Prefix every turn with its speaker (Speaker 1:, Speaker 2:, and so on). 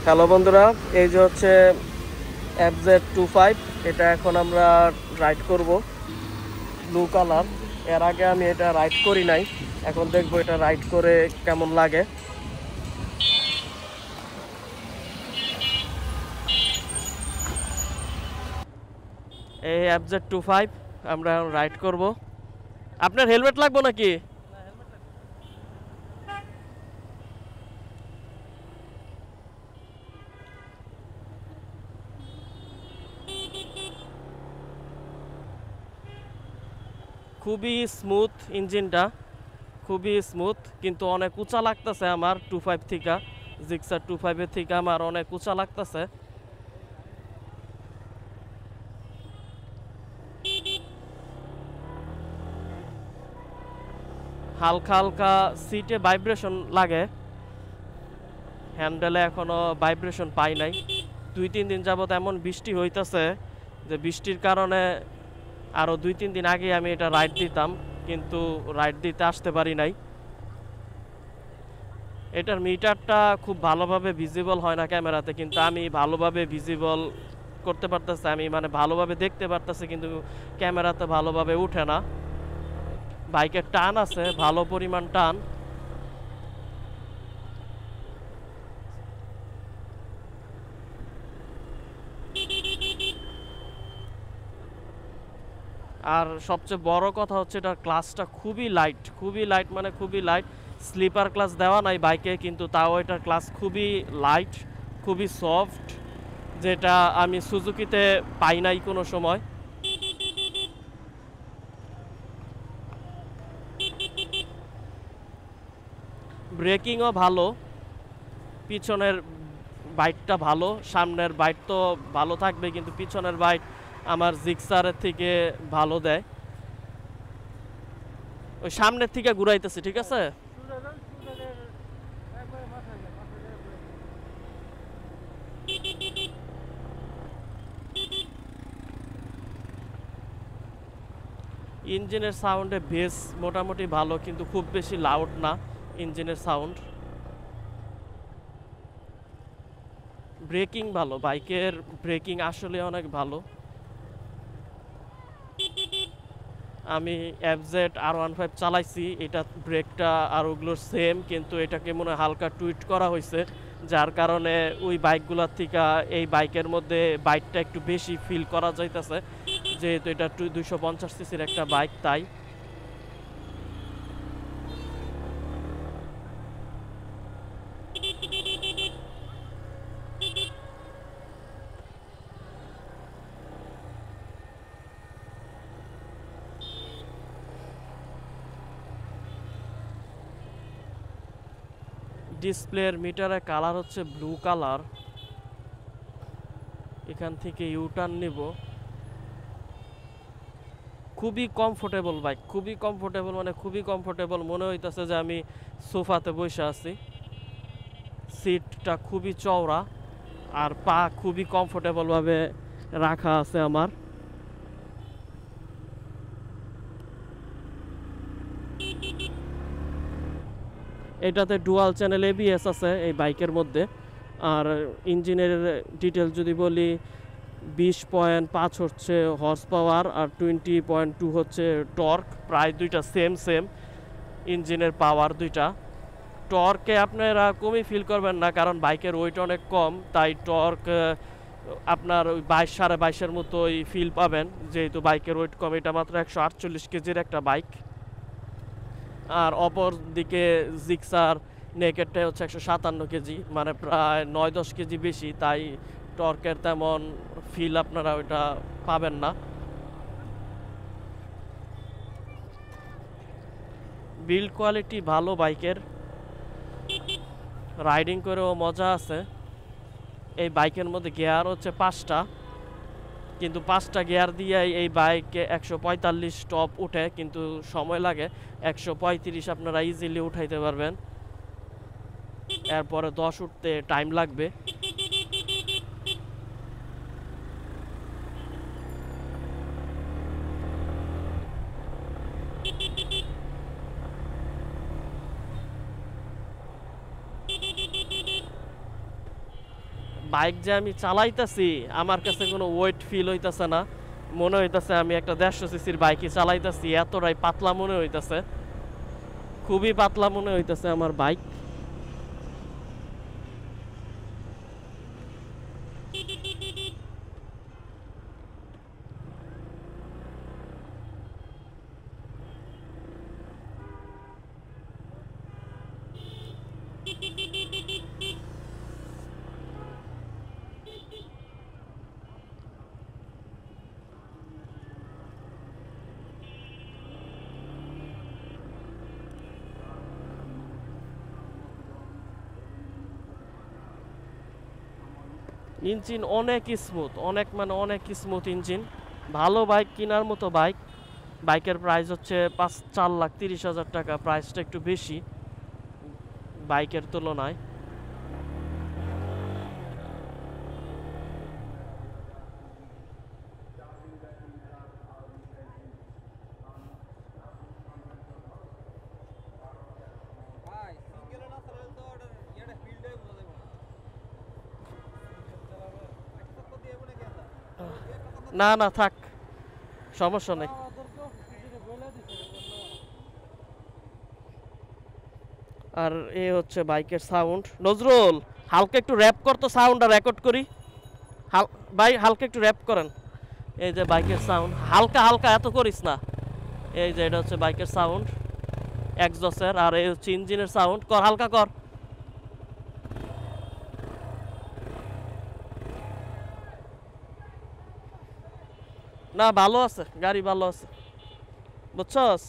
Speaker 1: Hello বন্ধুরা, এই যে হচ্ছে FZ25। এটা এখন আমরা রাইড করব, ব্লু কালার। এর আগে আমি এটা রাইড করি নাই, এখন দেখবো এটা রাইড করে কেমন লাগে। এই FZ25 আমরা এখন রাইড করব। আপনার হেলমেট লাগবে নাকি? খুবই স্মুথ ইঞ্জিনটা, খুবই স্মুথ, কিন্তু অনেক উঁচা লাগতেছে আমার 25 থেকে। জিক্সার 25-এর থেকে আমার অনেক উঁচা লাগতেছে। হালকা হালকা সিটে ভাইব্রেশন লাগে, হ্যান্ডেলে এখনো ভাইব্রেশন পাই নাই। 2-3 দিন যাবত এমন বৃষ্টি হইতেছে যে বৃষ্টির কারণে আরও 2-3 দিন আগে আমি এটা রাইড দিতাম, কিন্তু রাইড দিতে আসতে পারি নাই। এটার মিটারটা খুব ভালোভাবে ভিজিবল হয় না ক্যামেরাতে, কিন্তু আমি ভালোভাবে ভিজিবল করতে পারতেছি, আমি মানে ভালোভাবে দেখতে পারতেছি, কিন্তু ক্যামেরাতে ভালোভাবে উঠে না। বাইকের টান আছে, ভালো পরিমাণ টান। আর সবচেয়ে বড় কথা হচ্ছে এটার ক্লাসটা খুবই লাইট, খুবই লাইট, মানে খুবই লাইট। স্লিপার ক্লাস দেওয়া নাই বাইকে, কিন্তু তাও এটার ক্লাস খুবই লাইট, খুবই সফট, যেটা আমি সুজুকিতে পাই নাই কোনো সময়। ব্রেকিংও ভালো, পিছনের বাইকটা ভালো, সামনের বাইক তো ভালো থাকবে, কিন্তু পিছনের বাইক আমার জিক্সারের থেকে ভালো দেয়। ওই সামনের থেকে ঘুরাইতেছি, ঠিক আছে। ইঞ্জিনের সাউন্ডে বেস মোটামুটি ভালো, কিন্তু খুব বেশি লাউড না ইঞ্জিনের সাউন্ড। ব্রেকিং ভালো, বাইকের ব্রেকিং আসলে অনেক ভালো। আমি FZ-R15 চালাইছি, এটা ব্রেকটা আর ওগুলোর সেম, কিন্তু এটাকে মনে হয় হালকা টুইট করা হয়েছে, যার কারণে ওই বাইকগুলোর থেকে এই বাইকের মধ্যে বাইকটা একটু বেশি ফিল করা যাইতেছে, যেহেতু এটা 250 সিসির একটা বাইক, তাই। ডিসপ্লের মিটারের কালার হচ্ছে ব্লু কালার। এখান থেকে ইউটার্ন নিব। খুবই কমফোর্টেবল বাইক, খুবই কমফোর্টেবল, মানে খুবই কমফোর্টেবল, মনে হইতেছে যে আমি সোফাতে বসে আছি। সিটটা খুবই চওড়া, আর পা খুবই কমফোর্টেবলভাবে রাখা আছে আমার। এটাতে ডুয়াল চ্যানেল ABS আছে এই বাইকের মধ্যে। আর ইঞ্জিনের ডিটেল যদি বলি, 20.5 হচ্ছে হর্স পাওয়ার, আর 20.2 হচ্ছে টর্ক। প্রায় দুইটা সেম সেম ইঞ্জিনের পাওয়ার দুইটা। টর্কে আপনারা কমই ফিল করবেন না, কারণ বাইকের ওয়েট অনেক কম, তাই টর্ক আপনার ওই 22-22.5-এর মতোই ফিল পাবেন, যেহেতু বাইকের ওয়েট কম। এটা মাত্র 148 কেজির একটা বাইক। আর অপর দিকে জিক্সার নেকেটটা হচ্ছে 157 কেজি, মানে প্রায় 9-10 কেজি বেশি, তাই টর্কের তেমন ফিল আপনারা ওইটা পাবেন না। বিল্ড কোয়ালিটি ভালো বাইকের, রাইডিং করেও মজা আছে। এই বাইকের মধ্যে গিয়ার হচ্ছে 5টা, কিন্তু 5টা গিয়ার দিয়ে এই বাইকে 145 টপ উঠে, কিন্তু সময় লাগে 135 আপনারা ইজিলি উঠাইতে পারবেন। এরপরে 10 উঠতে টাইম লাগবে। বাইক যে আমি চালাইতেছি আমার কাছে কোনো ওয়েট ফিল হইতেছে না, মনে হইতেছে আমি একটা 150 সিসির বাইকই চালাইতেছি, এতটাই পাতলা মনে হইতেছে, খুবই পাতলা মনে হইতেছে আমার বাইক। ইঞ্জিন অনেক স্মুথ, অনেক মানে অনেক স্মুথ ইঞ্জিন। ভালো বাইক কেনার মতো বাইক। বাইকের প্রাইস হচ্ছে 4,30,000 টাকা, প্রাইসটা একটু বেশি বাইকের তুলনায়। না না থাক, সমস্যা নেই। আর এ হচ্ছে বাইকের সাউন্ড। নজরুল হালকা একটু র্যাপ করতো, সাউন্ডটা রেকর্ড করি। ভাই হালকা একটু র্যাপ করেন। এই যে বাইকের সাউন্ড, হালকা হালকা, এত করিস না। এই যে এটা হচ্ছে বাইকের সাউন্ড এক্সজস্টের, আর এই হচ্ছে ইঞ্জিনের সাউন্ড। কর, হালকা কর। না ভালো আছে, গাড়ি ভালো আছে, বুঝছস।